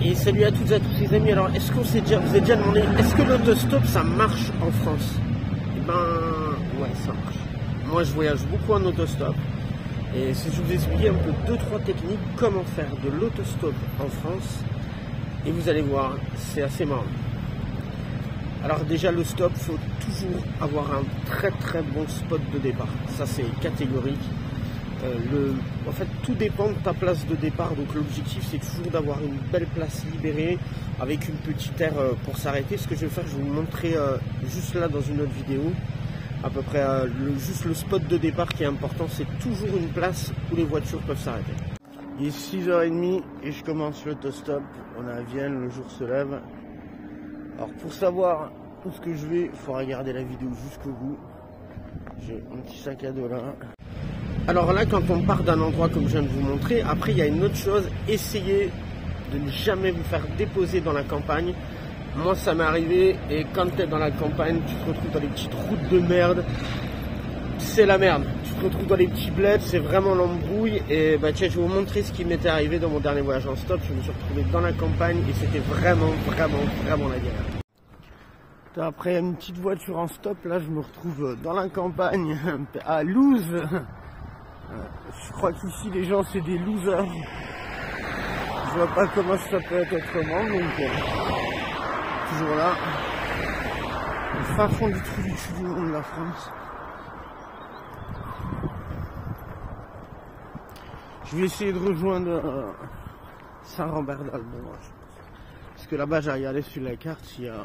Et salut à toutes et à tous les amis. Alors est-ce qu'on s'est déjà, vous êtes déjà demandé, est-ce que l'autostop ça marche en France? Eh ben ouais, ça marche. Moi je voyage beaucoup en autostop. Et si je vous expliquer un peu 2-3 techniques, comment faire de l'autostop en France, et vous allez voir, c'est assez marrant. Alors déjà le stop, il faut toujours avoir un très bon spot de départ. Ça c'est catégorique. En fait tout dépend de ta place de départ. Donc l'objectif c'est toujours d'avoir une belle place libérée avec une petite aire pour s'arrêter. Ce que je vais faire, je vais vous montrer juste là dans une autre vidéo. À peu près juste le spot de départ qui est important, c'est toujours une place où les voitures peuvent s'arrêter. Il est 6h30 et je commence l'autostop. On est à Vienne, le jour se lève. Alors pour savoir où ce que je vais, il faut regarder la vidéo jusqu'au bout. J'ai un petit sac à dos là. Alors là, quand on part d'un endroit comme je viens de vous montrer, après il y a une autre chose, essayez de ne jamais vous faire déposer dans la campagne. Moi ça m'est arrivé, et quand tu es dans la campagne, tu te retrouves dans les petites routes de merde. C'est la merde. Tu te retrouves dans les petits bleds, c'est vraiment l'embrouille. Et bah tiens, je vais vous montrer ce qui m'était arrivé dans mon dernier voyage en stop. Je me suis retrouvé dans la campagne et c'était vraiment la galère. Après une petite voiture en stop, là je me retrouve dans la campagne, à Louz. Je crois qu'ici les gens c'est des losers. Je vois pas comment ça peut être autrement, donc toujours là. Au fin fond du trou du cul du monde de la France. Je vais essayer de rejoindre Saint-Rambert-d'Albon, parce que là-bas j'ai regardé sur la carte, il y a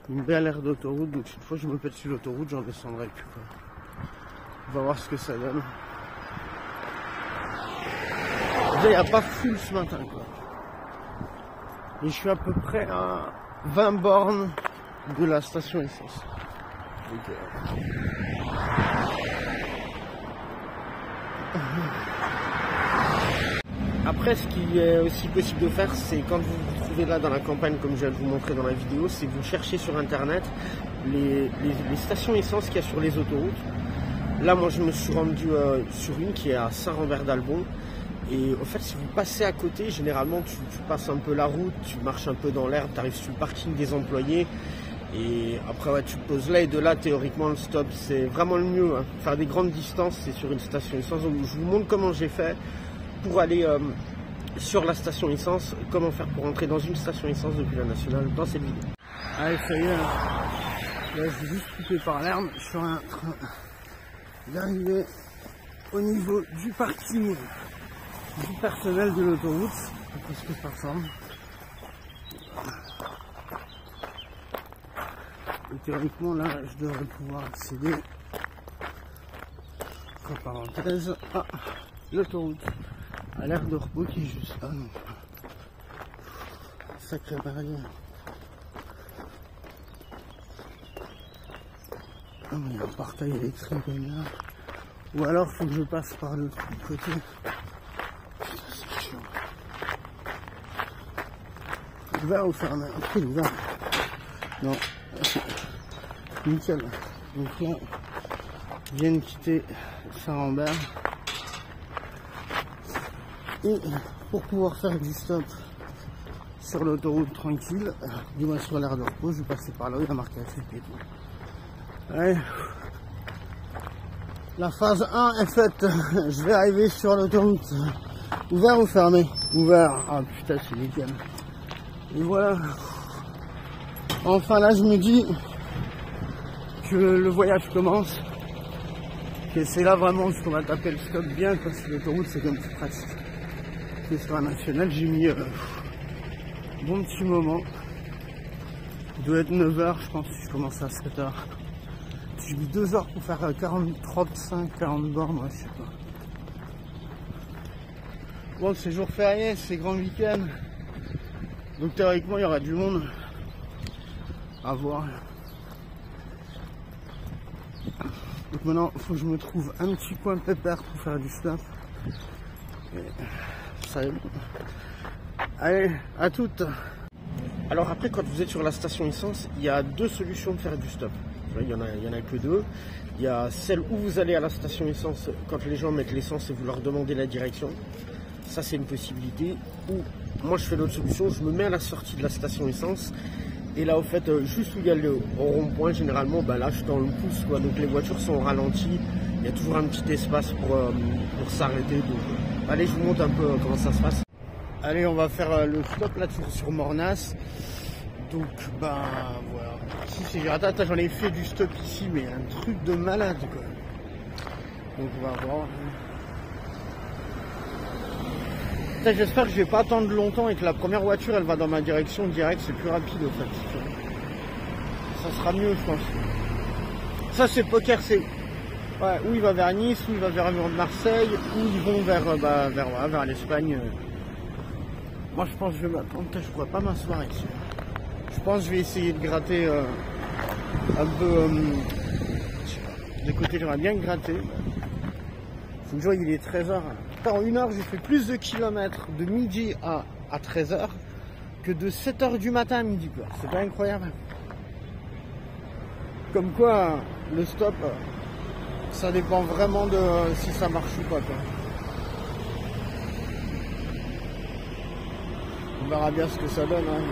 une belle aire d'autoroute, donc une fois que je me pète sur l'autoroute, j'en descendrai plus quoi. On va voir ce que ça donne. Déjà il n'y a pas full ce matin quoi. Et je suis à peu près à 20 bornes de la station essence. Donc, Après, ce qui est aussi possible de faire, c'est quand vous vous trouvez là dans la campagne, comme je viens de vous montrer dans la vidéo, c'est vous cherchez sur internet les stations essence qu'il y a sur les autoroutes. Là, moi, je me suis rendu sur une qui est à Saint-Rambert-d'Albon. Et au fait, si vous passez à côté, généralement, tu passes un peu la route, tu marches un peu dans l'herbe, tu arrives sur le parking des employés. Et après, ouais, tu te poses là, et de là, théoriquement, le stop, c'est vraiment le mieux. Hein. Faire des grandes distances, c'est sur une station essence. Donc, je vous montre comment j'ai fait pour aller sur la station essence, comment faire pour entrer dans une station essence depuis la nationale dans cette vidéo. Allez, ça y est, là, je vais juste couper par l'herbe. Je suis en train d'arriver au niveau du parking du personnel de l'autoroute, parce que ça ressemble. Et théoriquement là je devrais pouvoir accéder, entre parenthèses, à l'autoroute, à l'aire de repos qui est juste là. Sacré barrière. Ah, mais il y a un portail électrique comme là. Ou alors faut que je passe par l'autre côté. Ouvert ou fermé? Après ouvert. Non. Nickel. Donc là, je viens de quitter Saint-Rambert. Et pour pouvoir faire du stop sur l'autoroute tranquille, du moins sur l'aire de repos, je vais passer par là où il y a marqué ACP et tout. Allez. La phase 1 est faite. Je vais arriver sur l'autoroute. Ouvert ou fermé? Ouvert. Ah putain, c'est nickel. Et voilà. Enfin là, je me dis que le voyage commence. Et c'est là vraiment ce qu'on va taper le stop bien, parce que l'autoroute c'est comme plus pratique. Et sur la nationale, j'ai mis bon petit moment. Il doit être 9h, je pense que je commence à 7h. J'ai mis 2 heures pour faire 40 bornes, ouais, je sais pas. Bon, c'est jour férié, c'est grand week-end. Donc théoriquement, il y aura du monde à voir. Donc maintenant, il faut que je me trouve un petit coin pépère pour faire du stop. Et ça y est. Allez, à toutes. Alors après, quand vous êtes sur la station essence, il y a deux solutions de faire du stop. Il y en a que deux. Il y a celle où vous allez à la station essence quand les gens mettent l'essence et vous leur demandez la direction. Ça c'est une possibilité. Ou moi je fais l'autre solution, je me mets à la sortie de la station essence. Et là au fait, juste où il y a le rond-point, généralement, bah là je tends le pouce quoi. Donc les voitures sont au ralenti. Il y a toujours un petit espace pour s'arrêter. Donc allez, je vous montre un peu comment ça se passe. Allez, on va faire le stop là sur Mornas. Donc bah voilà. Si c'est attends, j'en ai fait du stop ici, mais un truc de malade quoi. Donc on va voir. J'espère que je vais pas attendre longtemps et que la première voiture elle va dans ma direction direct, c'est plus rapide au fait. Ça sera mieux je pense. Ça c'est poker, c'est ouais, où il va vers Nice, où il va vers Marseille, où ils vont vers l'Espagne. Moi je pense que je vais m'attendre, je pourrais pas m'asseoir ici. Je pense que je vais essayer de gratter un peu de côté, j'aimerais bien gratter. Faut que je vois, il est 13h. En 1 heure, j'ai fait plus de kilomètres de midi à 13h que de 7h du matin à midi. C'est pas incroyable. Comme quoi, le stop, ça dépend vraiment de si ça marche ou pas. Quoi. On verra bien ce que ça donne. Hein.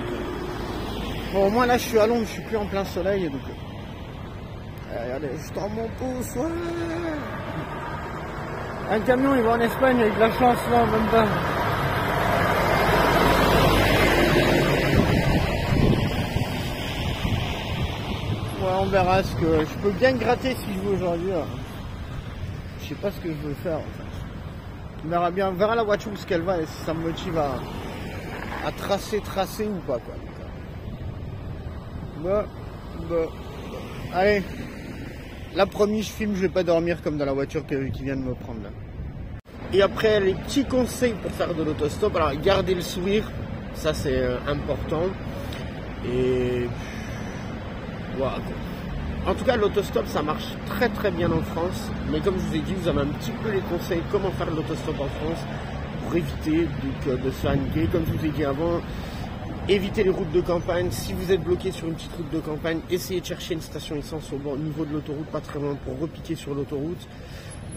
Bon, au moins là, je suis à l'ombre, je suis plus en plein soleil. Donc... regardez, je tends mon pouce. Ouais. Un camion il va en Espagne avec de la chance là, même pas. Ouais, on verra ce que je peux bien gratter si je veux aujourd'hui. Je sais pas ce que je veux faire en fait. On verra bien, on verra la voiture où ce qu'elle va et si ça me motive à tracer ou pas quoi. Bon. Allez. Là, promis, je filme, je vais pas dormir comme dans la voiture qui vient de me prendre là. Et après, les petits conseils pour faire de l'autostop. Alors, garder le sourire, ça c'est important. Et voilà. En tout cas, l'autostop, ça marche très très bien en France. Mais comme je vous ai dit, vous avez un petit peu les conseils comment faire de l'autostop en France pour éviter de se faire niquer. Comme je vous ai dit avant. Évitez les routes de campagne. Si vous êtes bloqué sur une petite route de campagne, essayez de chercher une station essence au niveau de l'autoroute, pas très loin, pour repiquer sur l'autoroute.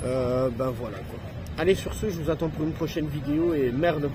Ben voilà quoi. Allez, sur ce, je vous attends pour une prochaine vidéo et merde.